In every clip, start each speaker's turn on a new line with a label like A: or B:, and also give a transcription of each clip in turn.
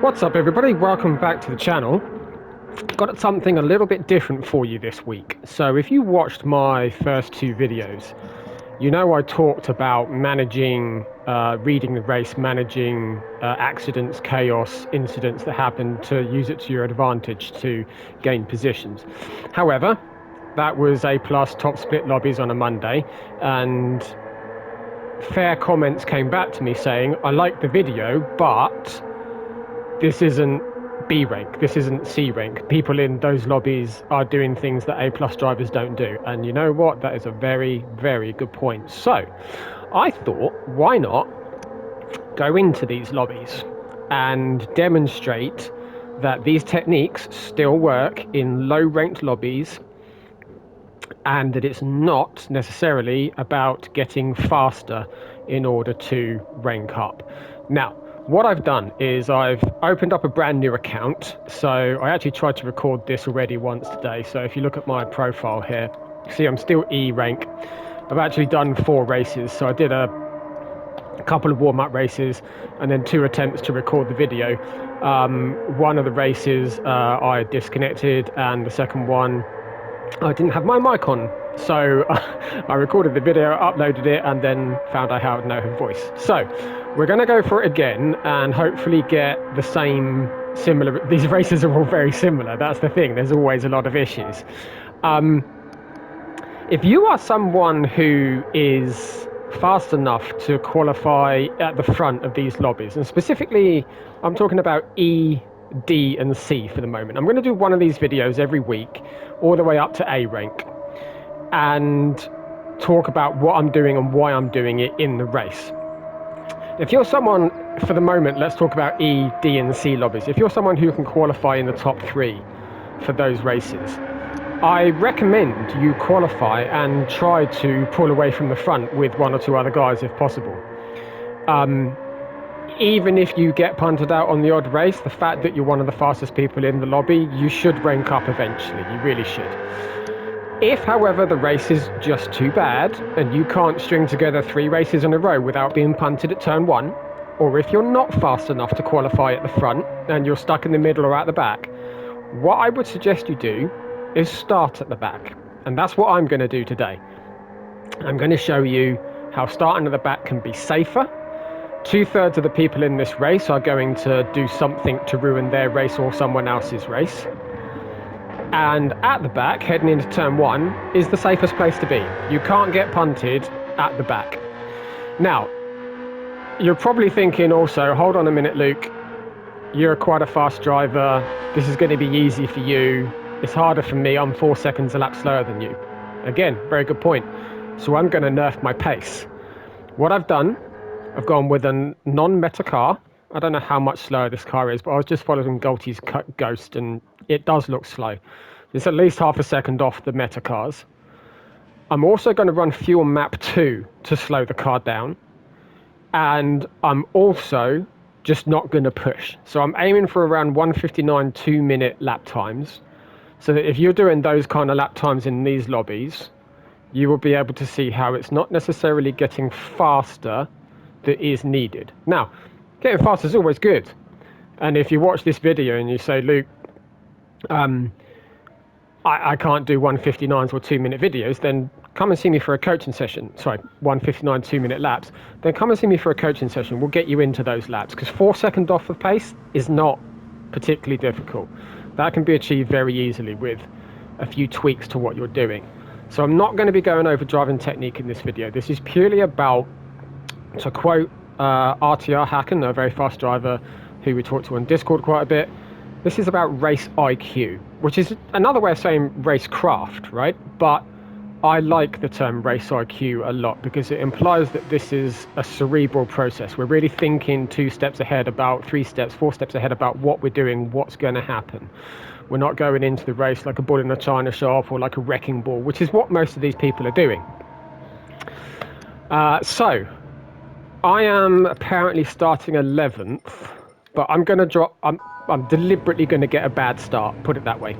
A: What's up everybody, welcome back to the channel. Got something a little bit different for you this week. So if you watched my first two videos, you know I talked about managing, reading the race, managing accidents, chaos, incidents that happen, to use it to your advantage to gain positions. However, that was A+ top split lobbies on a Monday, and fair comments came back to me saying, I like the video, but this isn't B rank, this isn't C rank. People in those lobbies are doing things that A+ drivers don't do. And you know what? That is a very, very good point. So I thought, why not go into these lobbies and demonstrate that these techniques still work in low ranked lobbies, and that it's not necessarily about getting faster in order to rank up. Now, what I've done is I've opened up a brand new account. So I actually tried to record this already once today. So if you look at my profile here, see I'm still E rank. I've actually done 4 races. So I did a couple of warm-up races and then 2 attempts to record the video. One of the races I disconnected, and the second one I didn't have my mic on. So I recorded the video, uploaded it, and then found out how to know her voice. So we're going to go for it again and hopefully get the same similar. These races are all very similar. That's the thing. There's always a lot of issues. If you are someone who is fast enough to qualify at the front of these lobbies, and specifically I'm talking about E, D and C for the moment. I'm going to do one of these videos every week all the way up to A rank and talk about what I'm doing and why I'm doing it in the race. If you're someone, for the moment, let's talk about E, D and C lobbies. If you're someone who can qualify in the top 3 for those races, I recommend you qualify and try to pull away from the front with 1 or 2 other guys if possible. Even if you get punted out on the odd race, the fact that you're one of the fastest people in the lobby, you should rank up eventually. You really should. If, however, the race is just too bad and you can't string together 3 races in a row without being punted at turn 1, or if you're not fast enough to qualify at the front and you're stuck in the middle or at the back, what I would suggest you do is start at the back. And that's what I'm going to do today. I'm going to show you how starting at the back can be safer. 2/3 of the people in this race are going to do something to ruin their race or someone else's race. And at the back, heading into turn 1, is the safest place to be. You can't get punted at the back. Now, you're probably thinking also, hold on a minute, Luke, you're quite a fast driver. This is going to be easy for you. It's harder for me. I'm 4 seconds a lap slower than you. Again, very good point. So I'm going to nerf my pace. What I've done, I've gone with a non-meta car. I don't know how much slower this car is, but I was just following Galti's Ghost, and it does look slow. It's at least half a second off the meta cars. I'm also going to run fuel map 2 to slow the car down. And I'm also just not going to push. So I'm aiming for around 1:59 2-minute lap times. So that if you're doing those kind of lap times in these lobbies, you will be able to see how it's not necessarily getting faster that is needed. Now, getting faster is always good. And if you watch this video and you say, Luke, I can't do 1:59s or 2-minute videos, then come and see me for a coaching session. Sorry, 1:59 2-minute laps. Then come and see me for a coaching session. We'll get you into those laps, because 4 seconds off of pace is not particularly difficult. That can be achieved very easily with a few tweaks to what you're doing. So I'm not going to be going over driving technique in this video. This is purely about, to quote RTR Hacken, a very fast driver who we talked to on Discord quite a bit, this is about race IQ, which is another way of saying race craft, right? But I like the term race IQ a lot because it implies that this is a cerebral process. We're really thinking 2 steps ahead, about 3 steps, 4 steps ahead about what we're doing, what's going to happen. We're not going into the race like a bull in a china shop or like a wrecking ball, which is what most of these people are doing. So I am apparently starting 11th, but I'm going to drop. I'm deliberately going to get a bad start, put it that way,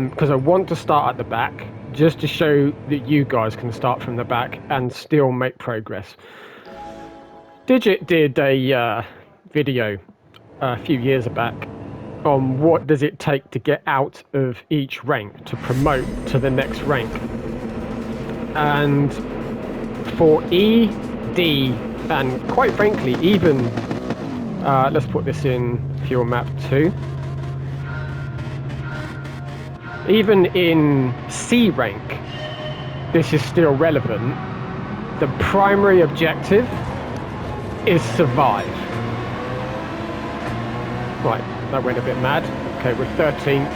A: because I want to start at the back, just to show that you guys can start from the back and still make progress. Digit did a video a few years back on what does it take to get out of each rank to promote to the next rank. And for E, D, and quite frankly, even, let's put this in fuel map 2. Even in C rank, this is still relevant. The primary objective is survive. Right, that went a bit mad. Okay, we're 13th.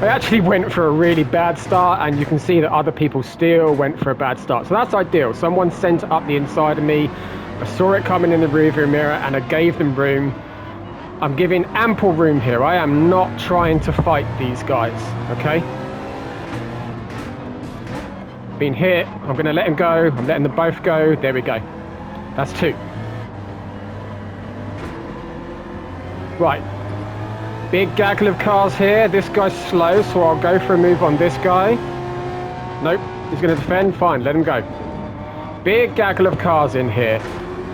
A: I actually went for a really bad start, and you can see that other people still went for a bad start. So that's ideal. Someone sent it up the inside of me. I saw it coming in the rearview mirror, and I gave them room. I'm giving ample room here. I am not trying to fight these guys, okay? Been hit. I'm going to let him go. I'm letting them both go. There we go. That's 2. Right. Big gaggle of cars here. This guy's slow, so I'll go for a move on this guy. Nope. He's going to defend. Fine. Let him go. Big gaggle of cars in here.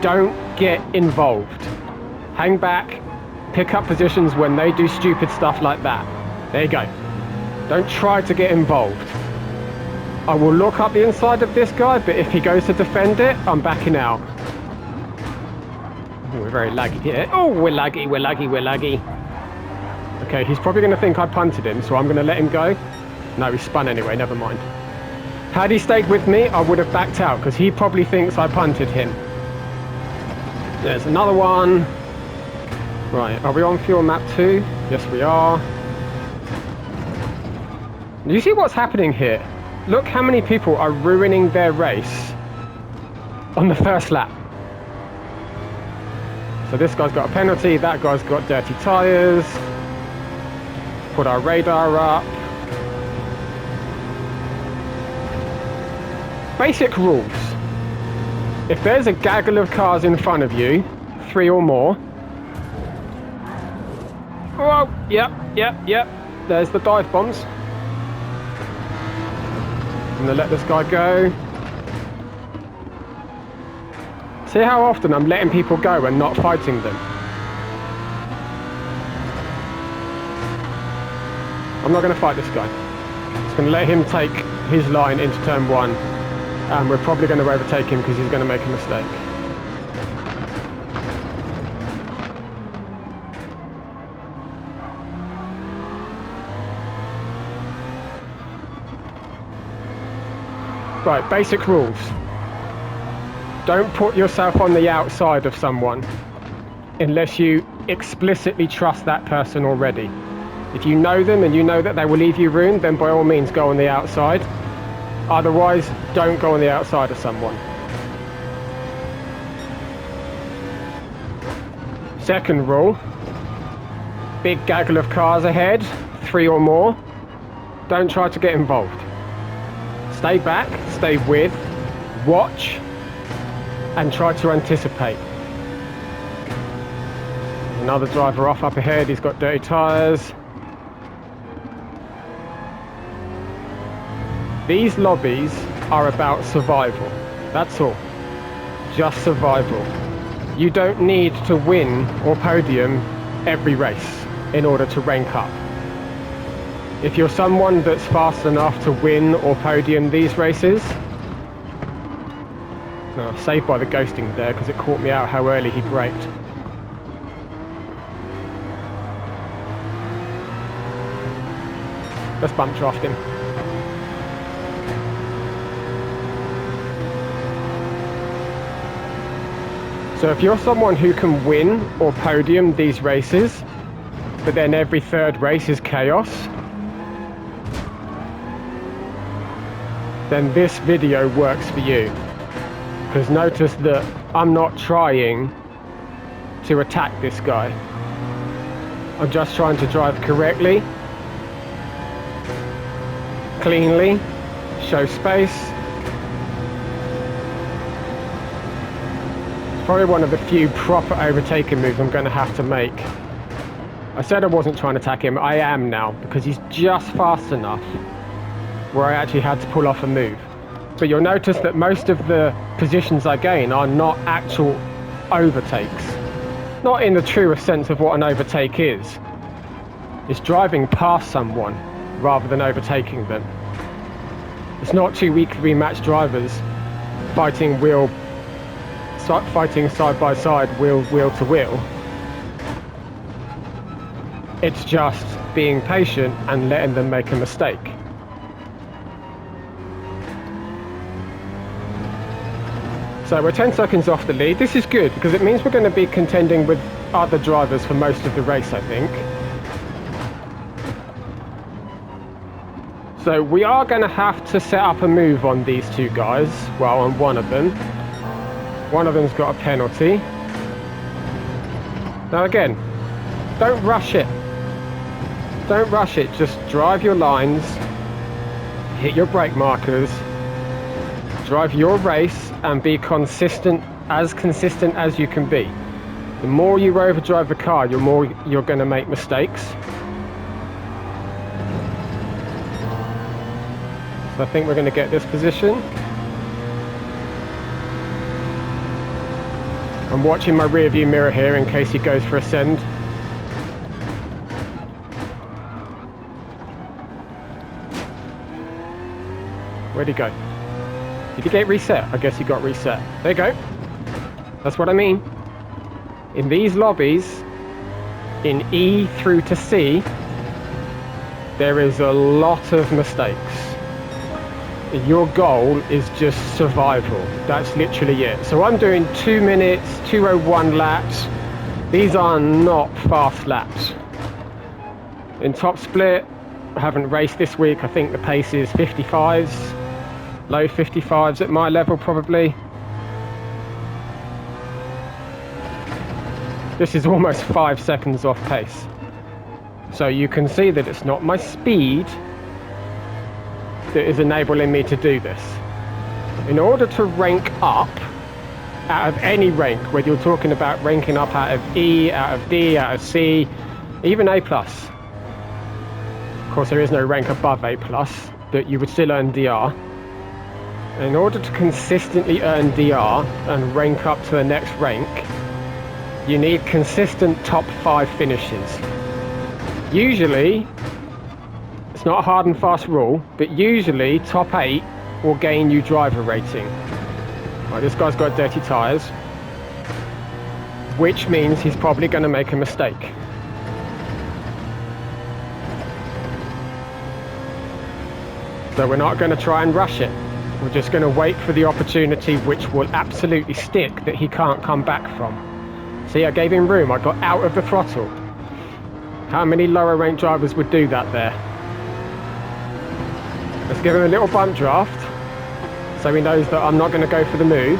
A: Don't get involved. Hang back. Pick up positions when they do stupid stuff like that. There you go. Don't try to get involved. I will look up the inside of this guy, but if he goes to defend it, I'm backing out. We're very laggy here. Oh, we're laggy, we're laggy, we're laggy. Okay, he's probably going to think I punted him, so I'm going to let him go. No, he spun anyway, never mind. Had he stayed with me, I would have backed out, because he probably thinks I punted him. There's another one. Right, are we on fuel map 2? Yes, we are. Do you see what's happening here? Look how many people are ruining their race on the first lap. So this guy's got a penalty, that guy's got dirty tyres. Put our radar up. Basic rules. If there's a gaggle of cars in front of you, 3 or more. Oh, yep. There's the dive bombs. I'm gonna let this guy go. See how often I'm letting people go and not fighting them? I'm not going to fight this guy. I'm just going to let him take his line into turn 1. And we're probably going to overtake him because he's going to make a mistake. Right, basic rules. Don't put yourself on the outside of someone unless you explicitly trust that person already. If you know them and you know that they will leave you room, then by all means go on the outside. Otherwise, don't go on the outside of someone. Second rule, big gaggle of cars ahead, 3 or more. Don't try to get involved. Stay back, stay with, watch, and try to anticipate. Another driver off up ahead, he's got dirty tyres. These lobbies are about survival, that's all. Just survival. You don't need to win or podium every race in order to rank up. If you're someone that's fast enough to win or podium these races, no, saved by the ghosting there because it caught me out how early he braked. Let's bump draft him. So if you're someone who can win or podium these races, but then every third race is chaos, then this video works for you. Because notice that I'm not trying to attack this guy. I'm just trying to drive correctly, cleanly, show space. It's probably one of the few proper overtaking moves I'm going to have to make. I said I wasn't trying to attack him, I am now, because he's just fast enough where I actually had to pull off a move. But you'll notice that most of the positions I gain are not actual overtakes. not in the truest sense of what an overtake is. It's driving past someone rather than overtaking them. It's not two equally matched drivers fighting side by side, wheel to wheel. It's just being patient and letting them make a mistake. So we're 10 seconds off the lead. This is good because it means we're going to be contending with other drivers for most of the race, I think. So we are going to have to set up a move on these two guys. Well, on one of them. One of them's got a penalty. Now again, don't rush it. Don't rush it. Just drive your lines. Hit your brake markers. Drive your race and be consistent as you can be. The more you overdrive the car, the more you're going to make mistakes. So I think we're going to get this position. I'm watching my rear view mirror here in case he goes for a send. Where'd he go? Did he get reset? I guess he got reset. There you go. That's what I mean. In these lobbies, in E through to C, there is a lot of mistakes. Your goal is just survival. That's literally it. So I'm doing 2 minutes, 2:01 laps. These are not fast laps. In top split, I haven't raced this week. I think the pace is 55s, low 55s at my level probably. This is almost 5 seconds off pace. So you can see that it's not my speed that is enabling me to do this. In order to rank up out of any rank, whether you're talking about ranking up out of E, out of D, out of C, even A+. Of course, there is no rank above A+, but you would still earn DR. In order to consistently earn DR and rank up to the next rank, you need consistent top 5 finishes. Usually, it's not a hard and fast rule, but usually top 8 will gain you driver rating. Right, this guy's got dirty tyres, which means he's probably going to make a mistake. So we're not going to try and rush it. We're just going to wait for the opportunity which will absolutely stick that he can't come back from. See, I gave him room. I got out of the throttle. How many lower rank drivers would do that there? Let's give him a little bump draft so he knows that I'm not going to go for the move.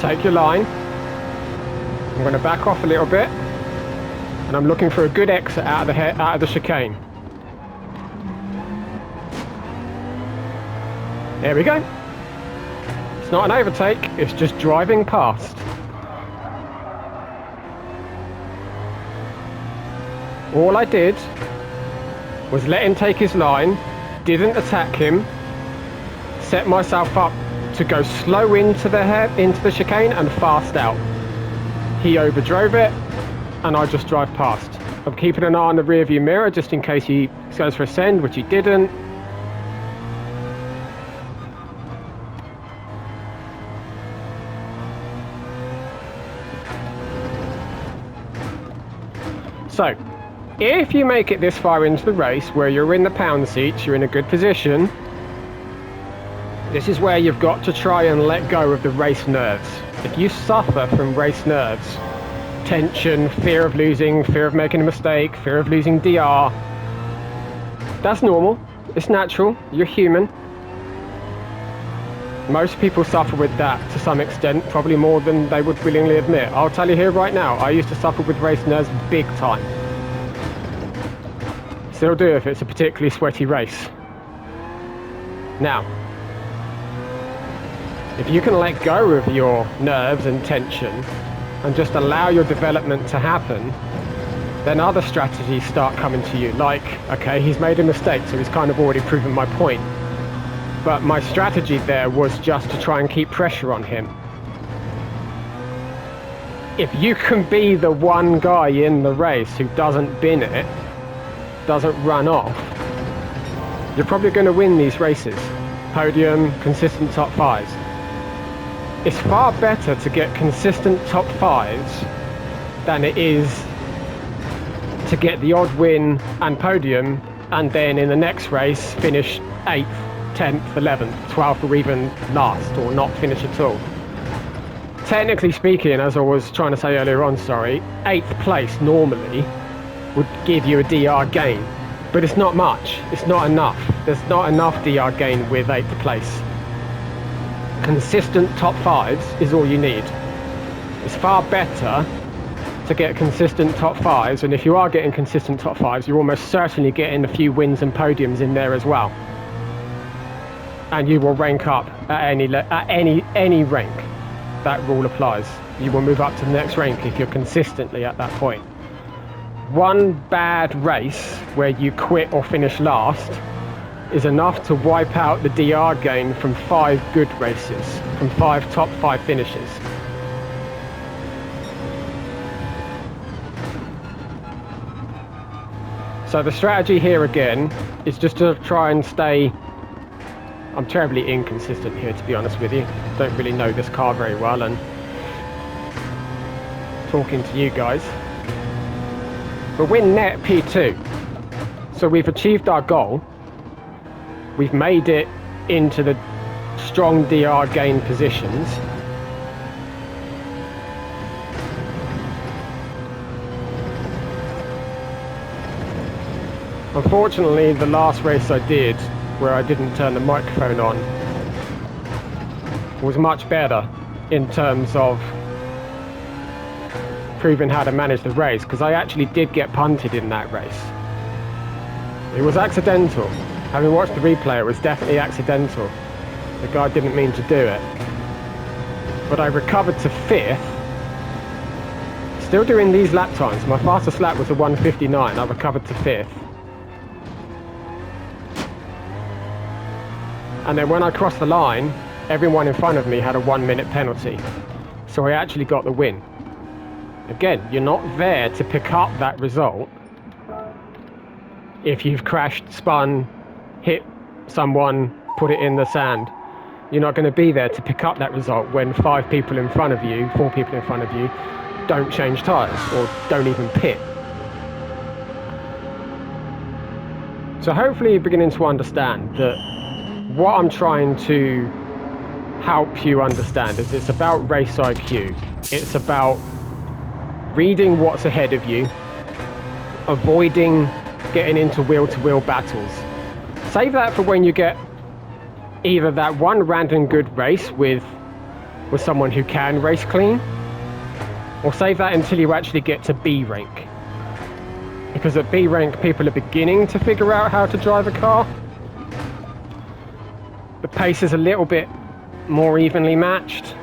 A: Take your line. I'm going to back off a little bit and I'm looking for a good exit out of the chicane. There we go. It's not an overtake, it's just driving past. All I did was let him take his line, didn't attack him, set myself up to go slow into the chicane and fast out. He overdrove it and I just drive past. I'm keeping an eye on the rear view mirror just in case he goes for a send, which he didn't. So, if you make it this far into the race where you're in the pound seats, you're in a good position, this is where you've got to try and let go of the race nerves. If you suffer from race nerves, tension, fear of losing, fear of making a mistake, fear of losing DR, that's normal, it's natural, you're human. Most people suffer with that to some extent, probably more than they would willingly admit. I'll tell you here right now, I used to suffer with race nerves big time. Still do if it's a particularly sweaty race. Now, if you can let go of your nerves and tension and just allow your development to happen, then other strategies start coming to you. Like, okay, he's made a mistake, so he's kind of already proven my point. But my strategy there was just to try and keep pressure on him. if you can be the one guy in the race who doesn't bin it, doesn't run off, you're probably going to win these races. Podium, consistent top fives. It's far better to get consistent top fives than it is to get the odd win and podium and then in the next race finish 8th, 10th, 11th, 12th or even last or not finish at all. Technically speaking, as I was trying to say earlier on, 8th place normally would give you a DR gain, but it's not much, it's not enough. There's not enough DR gain with 8th place. Consistent top fives is all you need. It's far better to get consistent top fives, and if you are getting consistent top fives, you're almost certainly getting a few wins and podiums in there as well. And you will rank up at any rank. That rule applies. You will move up to the next rank if you're consistently at that point. One bad race where you quit or finish last is enough to wipe out the DR gain from 5 good races, from 5 top 5 finishes. So the strategy here again is just to try and stay... I'm terribly inconsistent here, to be honest with you. Don't really know this car very well, and talking to you guys. But we're net P2. So we've achieved our goal. We've made it into the strong DR gain positions. Unfortunately, the last race I did, where I didn't turn the microphone on, was much better in terms of proving how to manage the race, because I actually did get punted in that race. It was accidental. Having watched the replay, it was definitely accidental. The guy didn't mean to do it. But I recovered to 5th. Still doing these lap times. My fastest lap was a 1:59. I recovered to 5th. And then when I crossed the line, everyone in front of me had a 1-minute penalty. So I actually got the win. Again, you're not there to pick up that result if you've crashed, spun, hit someone, put it in the sand. You're not going to be there to pick up that result when 5 people in front of you, 4 people in front of you, don't change tyres or don't even pit. So hopefully you're beginning to understand that what I'm trying to help you understand is it's about race IQ. It's about reading what's ahead of you, avoiding getting into wheel-to-wheel battles. Save that for when you get either that one random good race with someone who can race clean, or save that until you actually get to B rank. Because at B rank, people are beginning to figure out how to drive a car. The pace is a little bit more evenly matched,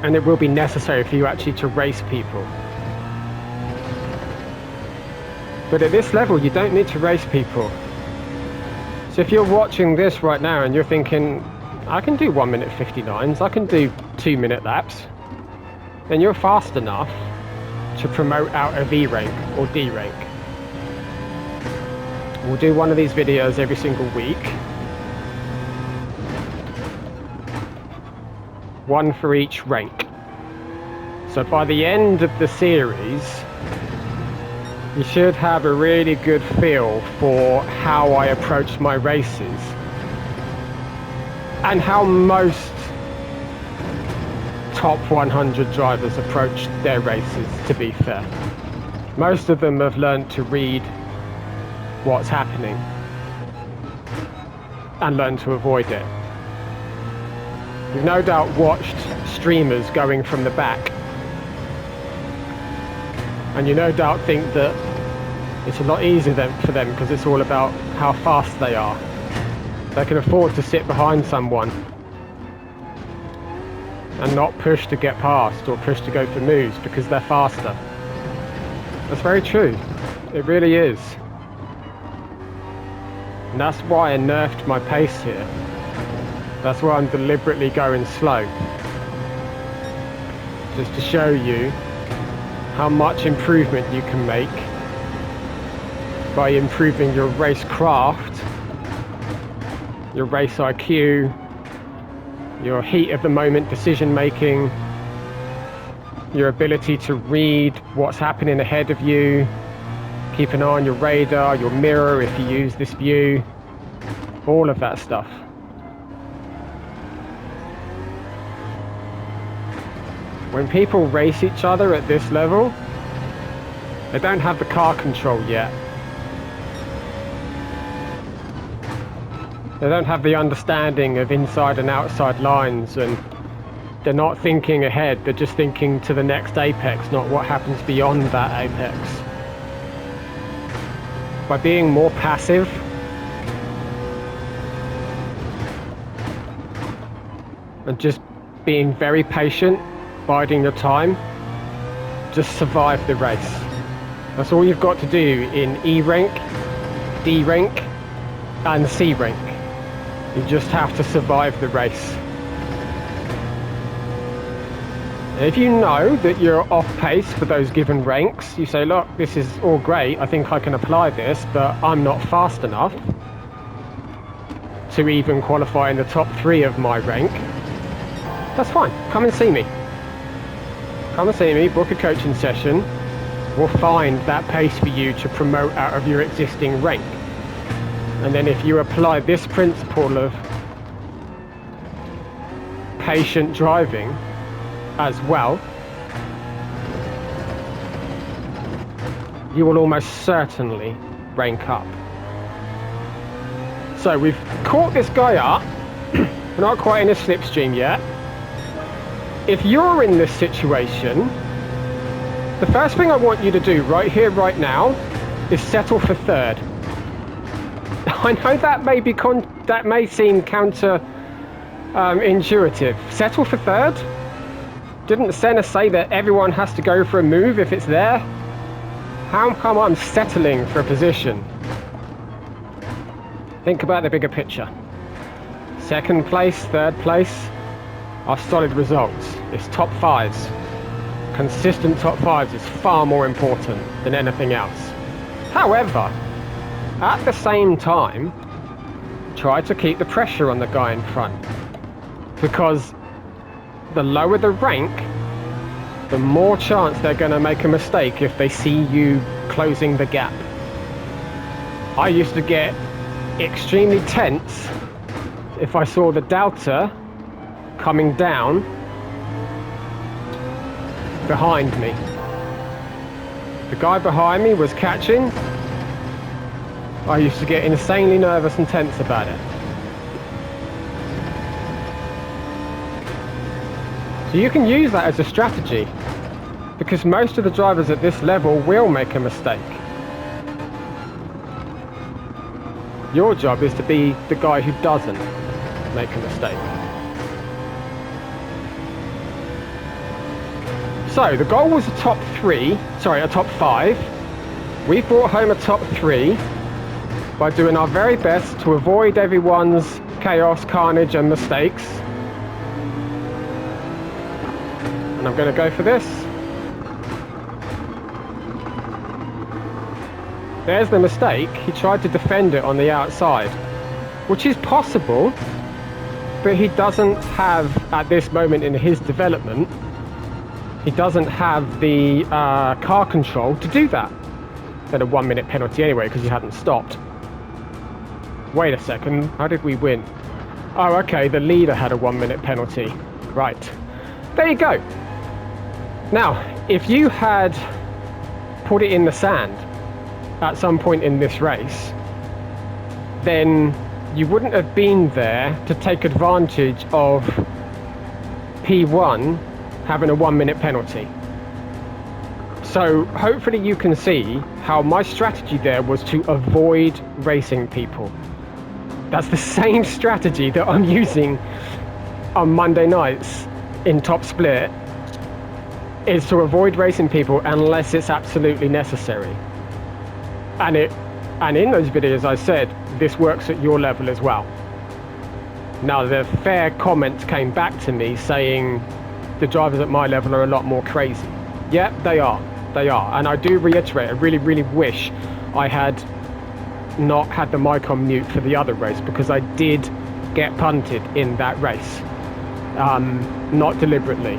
A: and it will be necessary for you actually to race people. But at this level, you don't need to race people. So if you're watching this right now and you're thinking, I can do 1:59s, I can do 2-minute laps, then you're fast enough to promote out of E rank or D rank. We'll do one of these videos every single week. One for each rank. So by the end of the series, you should have a really good feel for how I approach my races and how most top 100 drivers approach their races, to be fair. Most of them have learned to read what's happening and learn to avoid it. You've no doubt watched streamers going from the back, and you no doubt think that it's a lot easier for them because it's all about how fast they are. They can afford to sit behind someone and not push to get past or push to go for moves because they're faster. That's very true. It really is. And that's why I nerfed my pace here. That's why I'm deliberately going slow. just to show you how much improvement you can make by improving your race craft, your race IQ, your heat of the moment decision making, your ability to read what's happening ahead of you, keep an eye on your radar, your mirror if you use this view, all of that stuff. When people race each other at this level, they don't have the car control yet. They don't have the understanding of inside and outside lines, and they're not thinking ahead, they're just thinking to the next apex, not what happens beyond that apex. By being more passive, and just being very patient, biding your time, just survive the race. That's all you've got to do in E rank, D rank, and C rank. You just have to survive the race. If you know that you're off pace for those given ranks, you say, look, this is all great, I think I can apply this, but I'm not fast enough to even qualify in the top 3 of my rank. That's fine, come and see me. Come and see me, book a coaching session. We'll find that pace for you to promote out of your existing rank. And then if you apply this principle of patient driving as well, you will almost certainly rank up. So we've caught this guy up. We're not quite in a slipstream yet. If you're in this situation, the first thing I want you to do right here, right now, is settle for third. I know that may seem counter intuitive. Settle for third? Didn't Senna say that everyone has to go for a move if it's there? How come I'm settling for a position? Think about the bigger picture. Second place, third place are solid results. It's top 5s. Consistent top 5s is far more important than anything else. However, at the same time, try to keep the pressure on the guy in front, because the lower the rank, the more chance they're going to make a mistake if they see you closing the gap. I used to get extremely tense if I saw the Delta coming down behind me. The guy behind me was catching. I used to get insanely nervous and tense about it. So you can use that as a strategy, because most of the drivers at this level will make a mistake. Your job is to be the guy who doesn't make a mistake. So the goal was a top 5. We brought home a top 3 by doing our very best to avoid everyone's chaos, carnage and mistakes. And I'm going to go for this. There's the mistake. He tried to defend it on the outside, which is possible, but he doesn't have, at this moment in his development, he doesn't have the car control to do that. Then a 1 minute penalty anyway, because he hadn't stopped. Wait a second, how did we win? Oh, okay, the leader had a 1 minute penalty. Right, there you go. Now, if you had put it in the sand at some point in this race, then you wouldn't have been there to take advantage of P1 having a 1 minute penalty. So hopefully you can see how my strategy there was to avoid racing people. That's the same strategy that I'm using on Monday nights in Top Split, is to avoid racing people unless it's absolutely necessary. And in those videos I said, this works at your level as well. Now the fair comments came back to me saying the drivers at my level are a lot more crazy. Yeah, they are. And I do reiterate, I really wish I had not had the mic on mute for the other race, because I did get punted in that race. Not deliberately.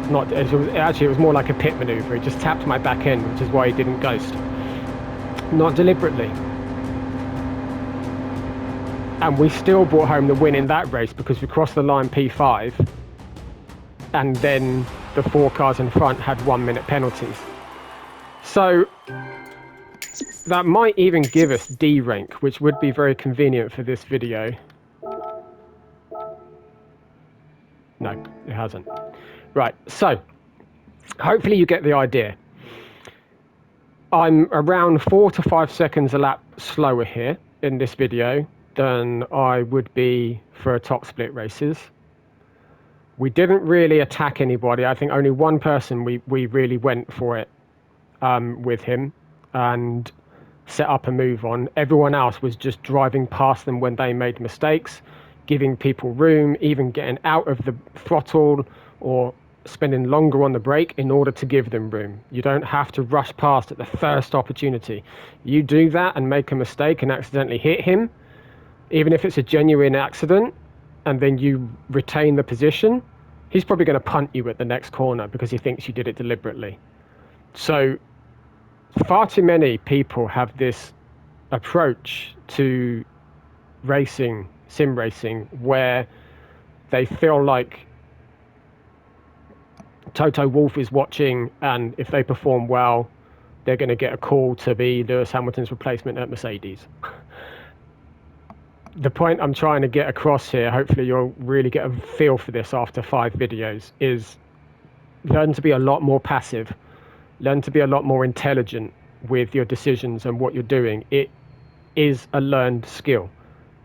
A: It was more like a pit maneuver. It just tapped my back end, which is why he didn't ghost. Not deliberately. And we still brought home the win in that race because we crossed the line P5, and then the 4 cars in front had 1 minute penalties. So that might even give us D rank, which would be very convenient for this video. No, it hasn't. Right, so hopefully you get the idea. I'm around 4 to 5 seconds a lap slower here in this video than I would be for top split races. We didn't really attack anybody. I think only one person we really went for it with him and set up a move on. Everyone else was just driving past them when they made mistakes, giving people room, even getting out of the throttle or spending longer on the brake in order to give them room. You don't have to rush past at the first opportunity. You do that and make a mistake and accidentally hit him, even if it's a genuine accident, and then you retain the position, he's probably going to punt you at the next corner because he thinks you did it deliberately. So far too many people have this approach to racing, sim racing, where they feel like Toto Wolff is watching, and if they perform well, they're going to get a call to be Lewis Hamilton's replacement at Mercedes. The point I'm trying to get across here, hopefully you'll really get a feel for this after 5 videos, is learn to be a lot more passive, learn to be a lot more intelligent with your decisions and what you're doing. It is a learned skill,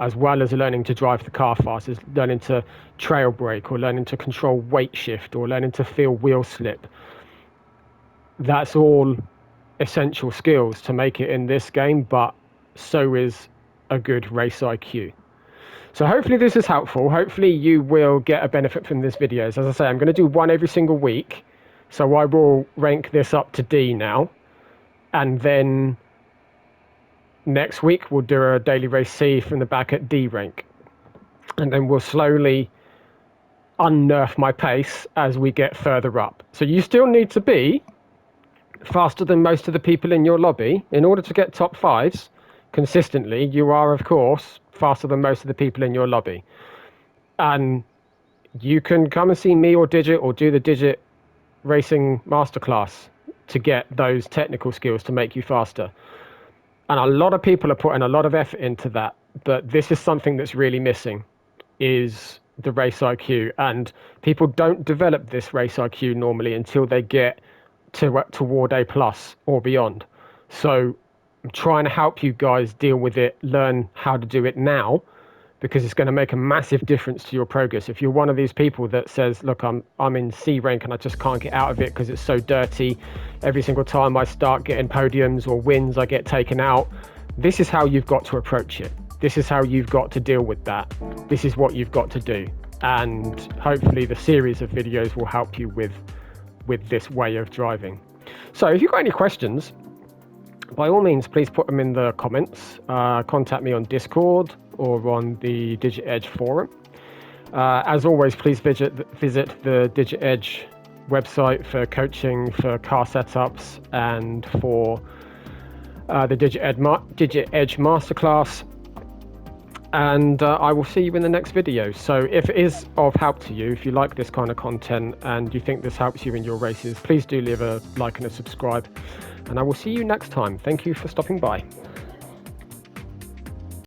A: as well as learning to drive the car fast, as learning to trail brake or learning to control weight shift or learning to feel wheel slip. That's all essential skills to make it in this game, but so is a good race IQ. So hopefully this is helpful. Hopefully you will get a benefit from this video. As I say, I'm going to do one every single week. So I will rank this up to D now. And then next week we'll do a daily race C from the back at D rank. And then we'll slowly unnerf my pace as we get further up. So you still need to be faster than most of the people in your lobby. In order to get top 5s consistently, you are, of course, faster than most of the people in your lobby. And you can come and see me or Digit or do the Digit Racing Masterclass to get those technical skills to make you faster. And a lot of people are putting a lot of effort into that, but this is something that's really missing, is the race IQ. And people don't develop this race IQ normally until they get toward A+ or beyond. So I'm trying to help you guys deal with it, learn how to do it now, because it's going to make a massive difference to your progress. If you're one of these people that says, look, I'm in C rank and I just can't get out of it because it's so dirty, every single time I start getting podiums or wins, I get taken out, this is how you've got to approach it. This is how you've got to deal with that. This is what you've got to do. And hopefully the series of videos will help you with this way of driving. So if you've got any questions, by all means, please put them in the comments. Contact me on Discord or on the Digit Edge forum. As always, please visit the Digit Edge website for coaching, for car setups, and for the Digit Edge Masterclass. And I will see you in the next video. So if it is of help to you, if you like this kind of content and you think this helps you in your races, please do leave a like and a subscribe. And I will see you next time. Thank you for stopping by.